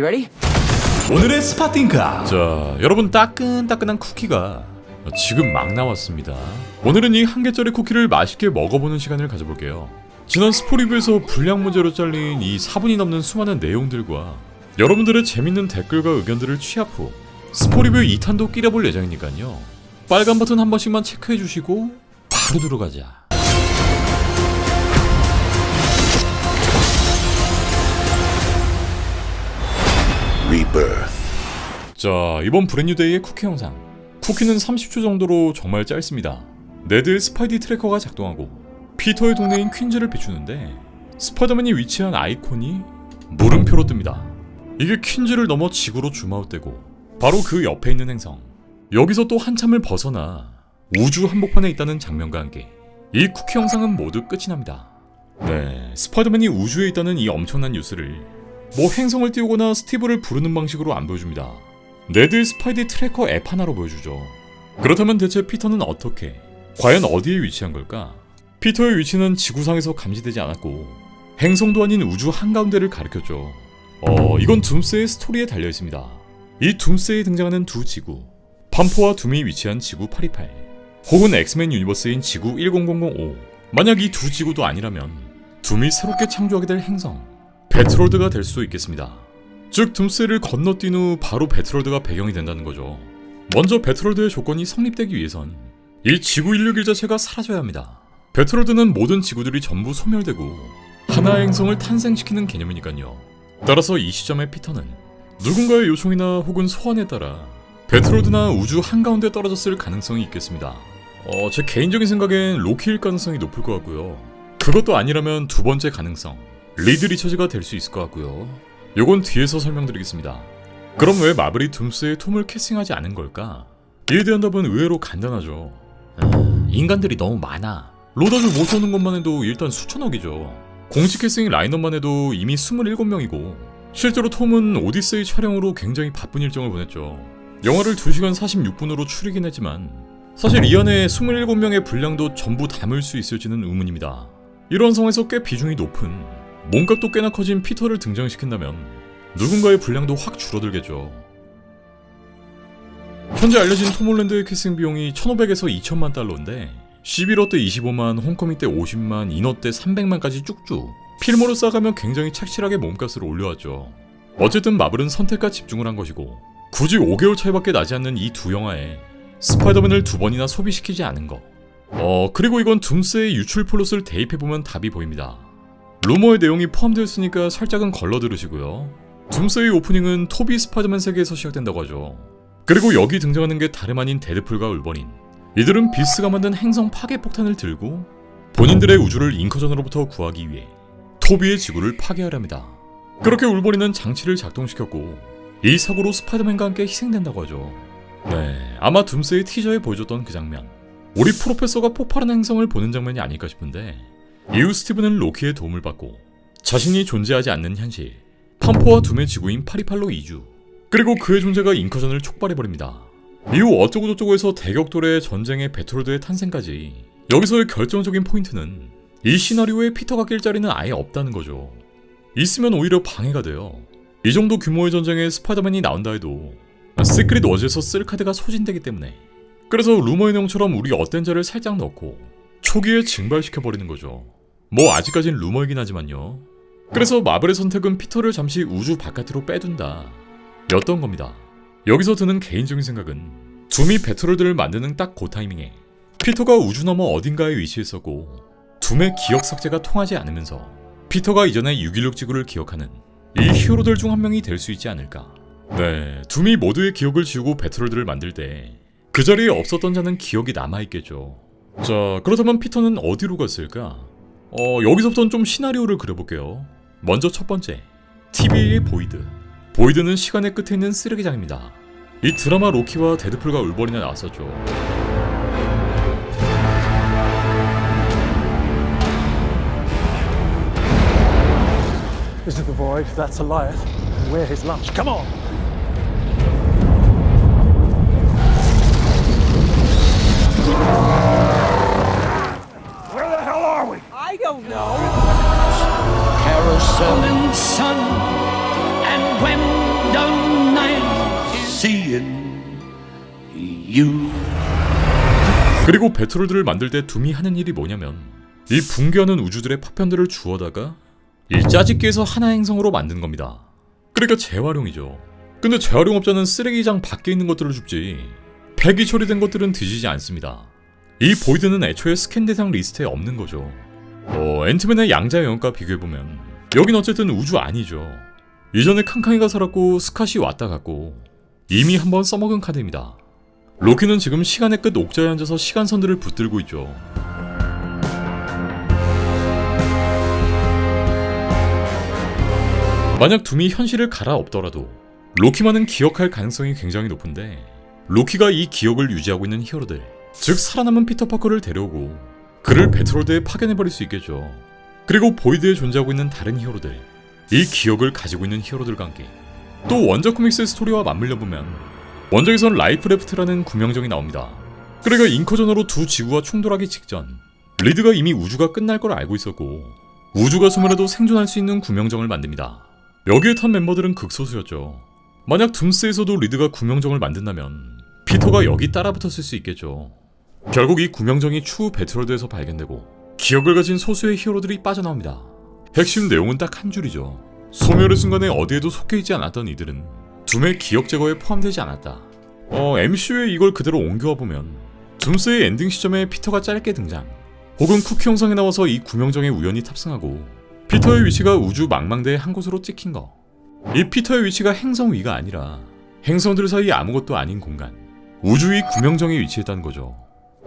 You ready? 오늘의 스파팅카. 자, 여러분 따끈따끈한 쿠키가 지금 막 나왔습니다. 오늘은 이 한 개짜리 쿠키를 맛있게 먹어보는 시간을 가져볼게요. 지난 스포 리뷰에서 분량 문제로 잘린 이 4분이 넘는 수많은 내용들과 여러분들의 재밌는 댓글과 의견들을 취합 후 스포 리뷰 2탄도 끼려볼 예정이니까요. 빨간 버튼 한 번씩만 체크해주시고 바로 들어가자. Rebirth. 자, 이번 브랜뉴데이의 쿠키 영상. 쿠키는 30초 정도로 정말 짧습니다. 네드의 스파이디 트래커가 작동하고 피터의 동네인 퀸즈를 비추는데 스파이더맨이 위치한 아이콘이 물음표로 뜹니다. 이게 퀸즈를 넘어 지구로 줌아웃되고 바로 그 옆에 있는 행성, 여기서 또 한참을 벗어나 우주 한복판에 있다는 장면과 함께 이 쿠키 영상은 모두 끝이 납니다. 네, 스파이더맨이 우주에 있다는 이 엄청난 뉴스를 뭐 행성을 띄우거나 스티브를 부르는 방식으로 안 보여줍니다. 네드의 스파이디 트래커 앱 하나로 보여주죠. 그렇다면 대체 피터는 어떻게, 과연 어디에 위치한 걸까? 피터의 위치는 지구상에서 감지되지 않았고 행성도 아닌 우주 한가운데를 가리켰죠. 이건 둠스의 스토리에 달려있습니다. 이 둠스에 등장하는 두 지구, 팜포와 둠이 위치한 지구 828 혹은 엑스맨 유니버스인 지구 10005. 만약 이 두 지구도 아니라면 둠이 새롭게 창조하게 될 행성 배트로드가 될 수도 있겠습니다. 즉 둠스를 건너뛴 후 바로 배트로드가 배경이 된다는 거죠. 먼저 배트로드의 조건이 성립되기 위해선 이 지구 인류길 자체가 사라져야 합니다. 배트로드는 모든 지구들이 전부 소멸되고 하나의 행성을 탄생시키는 개념이니까요. 따라서 이 시점에 피터는 누군가의 요청이나 혹은 소원에 따라 배트로드나 우주 한가운데 떨어졌을 가능성이 있겠습니다. 제 개인적인 생각엔 로키일 가능성이 높을 것 같고요. 그것도 아니라면 두 번째 가능성, 리드 리처즈가 될 수 있을 것 같고요. 요건 뒤에서 설명드리겠습니다. 그럼 왜 마블이 둠스의 톰을 캐스팅하지 않은 걸까? 이에 대한 답은 의외로 간단하죠. 인간들이 너무 많아. 로더를 모셔오는 것만 해도 일단 수천억이죠. 공식 캐스팅 라인업만 해도 이미 27명이고 실제로 톰은 오디세이 촬영으로 굉장히 바쁜 일정을 보냈죠. 영화를 2시간 46분으로 추리긴 했지만 사실 이 안에 27명의 분량도 전부 담을 수 있을지는 의문입니다. 이런 상황에서 꽤 비중이 높은, 몸값도 꽤나 커진 피터를 등장시킨다면 누군가의 분량도 확 줄어들겠죠. 현재 알려진 톰 홀랜드의 캐스팅 비용이 1,500에서 2,000만 달러인데 11호 때 25만, 홈커밍 때 50만, 인어 때 300만까지 쭉쭉 필모로 쌓아가면 굉장히 착실하게 몸값을 올려왔죠. 어쨌든 마블은 선택과 집중을 한 것이고 굳이 5개월 차이밖에 나지 않는 이 두 영화에 스파이더맨을 2번이나 소비시키지 않은 것. 그리고 이건 둠스의 유출 플롯을 대입해보면 답이 보입니다. 루머의 내용이 포함되어 있으니까 살짝은 걸러 들으시고요. 둠스의 오프닝은 토비 스파이더맨 세계에서 시작된다고 하죠. 그리고 여기 등장하는 게 다름 아닌 데드풀과 울버린. 이들은 비스가 만든 행성 파괴 폭탄을 들고 본인들의 우주를 잉커전으로부터 구하기 위해 토비의 지구를 파괴하려 합니다. 그렇게 울버린은 장치를 작동시켰고 이 사고로 스파이더맨과 함께 희생된다고 하죠. 네, 아마 둠스의 티저에 보여줬던 그 장면, 우리 프로페서가 폭발하는 행성을 보는 장면이 아닐까 싶은데 이후 스티브는 로키의 도움을 받고 자신이 존재하지 않는 현실, 팜포와 둠의 지구인 파리팔로 이주, 그리고 그의 존재가 잉커전을 촉발해버립니다. 이후 어쩌고저쩌고에서 대격돌의 전쟁의 배트로드의 탄생까지 여기서의 결정적인 포인트는 이 시나리오에 피터가 낄 자리는 아예 없다는 거죠. 있으면 오히려 방해가 돼요. 이 정도 규모의 전쟁에 스파이더맨이 나온다 해도 시크릿 워즈에서 쓸 카드가 소진되기 때문에, 그래서 루머의 내용처럼 우리 어땠자를 살짝 넣고 초기에 증발시켜버리는 거죠. 뭐 아직까진 루머이긴 하지만요. 그래서 마블의 선택은 피터를 잠시 우주 바깥으로 빼둔다 였던 겁니다. 여기서 드는 개인적인 생각은 둠이 배트로드를 만드는 딱 그 타이밍에 피터가 우주 너머 어딘가에 위치했었고 둠의 기억 삭제가 통하지 않으면서 피터가 이전에 616 지구를 기억하는 이 히어로들 중 한 명이 될 수 있지 않을까. 네, 둠이 모두의 기억을 지우고 배트로드를 만들 때 그 자리에 없었던 자는 기억이 남아있겠죠. 자, 그렇다면 피터는 어디로 갔을까? 여기서부터는 좀 시나리오를 그려볼게요. 먼저 첫 번째, TVA의 보이드. 보이드는 시간의 끝에 있는 쓰레기장입니다. 이 드라마 로키와 데드풀과 울버린에 나왔었죠. This is the void, that's Goliath. We're his lunch. Come on! Where the hell are we? I don't know. Carousel in sun, and when You. 그리고 배트롤들을 만들 때 둠이 하는 일이 뭐냐면 이 붕괴하는 우주들의 파편들을 주워다가 이 짜집기에서 하나 행성으로 만든 겁니다. 그러니까 재활용이죠. 근데 재활용업자는 쓰레기장 밖에 있는 것들을 줍지 폐기 처리된 것들은 뒤지지 않습니다. 이 보이드는 애초에 스캔 대상 리스트에 없는 거죠. 앤트맨의 양자 영역과 비교해보면 여긴 어쨌든 우주 아니죠. 이전에 캉캉이가 살았고 스캇이 왔다 갔고 이미 한번 써먹은 카드입니다. 로키는 지금 시간의 끝 옥자에 앉아서 시간선들을 붙들고 있죠. 만약 둠이 현실을 갈아엎더라도 로키만은 기억할 가능성이 굉장히 높은데 로키가 이 기억을 유지하고 있는 히어로들, 즉 살아남은 피터 파커를 데려오고 그를 배트롤드에 파견해버릴 수 있겠죠. 그리고 보이드에 존재하고 있는 다른 히어로들, 이 기억을 가지고 있는 히어로들과 함께 또 원작 코믹스의 스토리와 맞물려보면 원작에선 라이프래프트라는 구명정이 나옵니다. 그러니까 인커전으로 두 지구가 충돌하기 직전 리드가 이미 우주가 끝날 걸 알고 있었고 우주가 소멸해도 생존할 수 있는 구명정을 만듭니다. 여기에 탄 멤버들은 극소수였죠. 만약 둠스에서도 리드가 구명정을 만든다면 피터가 여기 따라붙었을 수 있겠죠. 결국 이 구명정이 추후 배트월드에서 발견되고 기억을 가진 소수의 히어로들이 빠져나옵니다. 핵심 내용은 딱 한 줄이죠. 소멸의 순간에 어디에도 속해있지 않았던 이들은 둠의 기억 제거에 포함되지 않았다. MCU에 이걸 그대로 옮겨와보면 둠스의 엔딩 시점에 피터가 짧게 등장, 혹은 쿠키 영상에 나와서 이 구명정에 우연히 탑승하고 피터의 위치가 우주 망망대의 한 곳으로 찍힌 거. 이 피터의 위치가 행성 위가 아니라 행성들 사이 아무것도 아닌 공간, 우주 위 구명정에 위치했다는 거죠.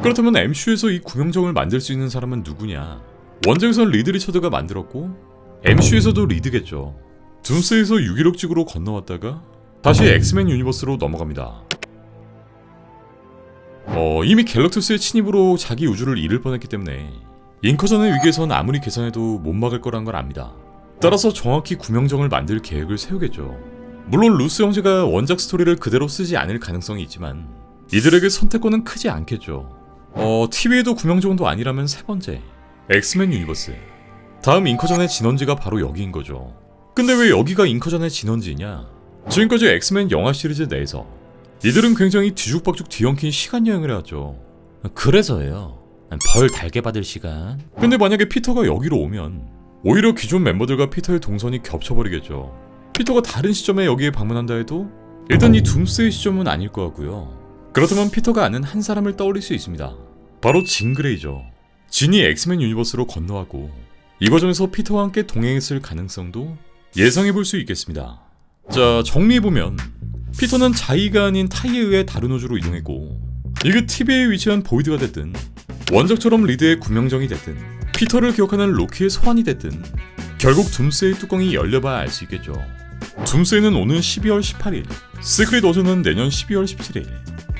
그렇다면 MCU에서 이 구명정을 만들 수 있는 사람은 누구냐? 원작에선 리드 리처드가 만들었고 MCU에서도 리드겠죠. 둠스에서 616 지구로 건너왔다가 다시 엑스맨 유니버스로 넘어갑니다. 이미 갤럭투스의 침입으로 자기 우주를 잃을 뻔했기 때문에 인커전의 위기에선 아무리 계산해도 못 막을 거란 걸 압니다. 따라서 정확히 구명정을 만들 계획을 세우겠죠. 물론 루스 형제가 원작 스토리를 그대로 쓰지 않을 가능성이 있지만 이들에게 선택권은 크지 않겠죠. TV에도 구명정도 아니라면 세 번째, 엑스맨 유니버스. 다음 인커전의 진원지가 바로 여기인 거죠. 근데 왜 여기가 인커전의 진원지냐? 지금까지 엑스맨 영화 시리즈 내에서 이들은 굉장히 뒤죽박죽 뒤엉킨 시간여행을 해왔죠. 그래서예요. 벌 달게 받을 시간. 근데 만약에 피터가 여기로 오면 오히려 기존 멤버들과 피터의 동선이 겹쳐버리겠죠. 피터가 다른 시점에 여기에 방문한다 해도 일단 이 둠스의 시점은 아닐 것 같고요. 그렇다면 피터가 아는 한 사람을 떠올릴 수 있습니다. 바로 진 그레이죠. 진이 엑스맨 유니버스로 건너가고 이 과정에서 피터와 함께 동행했을 가능성도 예상해볼 수 있겠습니다. 자, 정리해보면 피터는 자의가 아닌 타이에 의해 다른 우주로 이동했고 이게 TV에 위치한 보이드가 됐든 원작처럼 리드의 구명정이 됐든 피터를 기억하는 로키의 소환이 됐든 결국 둠스의 뚜껑이 열려봐야 알 수 있겠죠. 둠스에는 오는 12월 18일, 시크릿 워즈는 내년 12월 17일.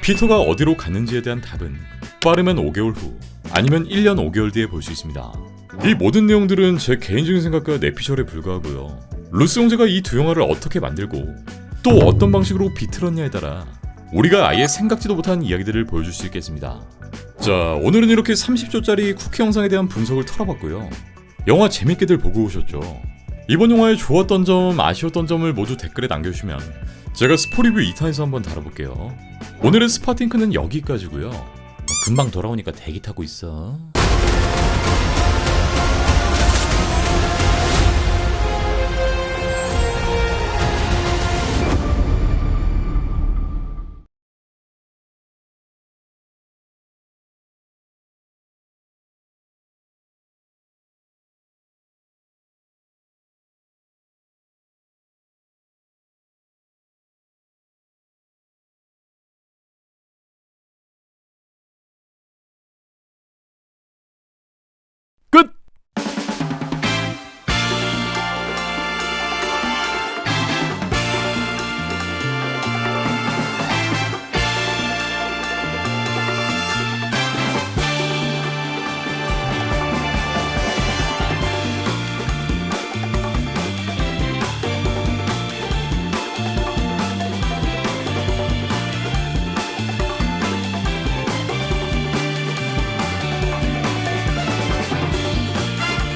피터가 어디로 갔는지에 대한 답은 빠르면 5개월 후 아니면 1년 5개월 뒤에 볼 수 있습니다. 이 모든 내용들은 제 개인적인 생각과 내피셜에 불과하고요. 루스 형제가 이 두 영화를 어떻게 만들고 또 어떤 방식으로 비틀었냐에 따라 우리가 아예 생각지도 못한 이야기들을 보여줄 수 있겠습니다. 자, 오늘은 이렇게 30초짜리 쿠키 영상에 대한 분석을 털어봤고요. 영화 재밌게들 보고 오셨죠? 이번 영화에 좋았던 점, 아쉬웠던 점을 모두 댓글에 남겨주시면 제가 스포리뷰 2탄에서 한번 다뤄볼게요. 오늘의 스파팅크는 여기까지고요. 금방 돌아오니까 대기 타고 있어.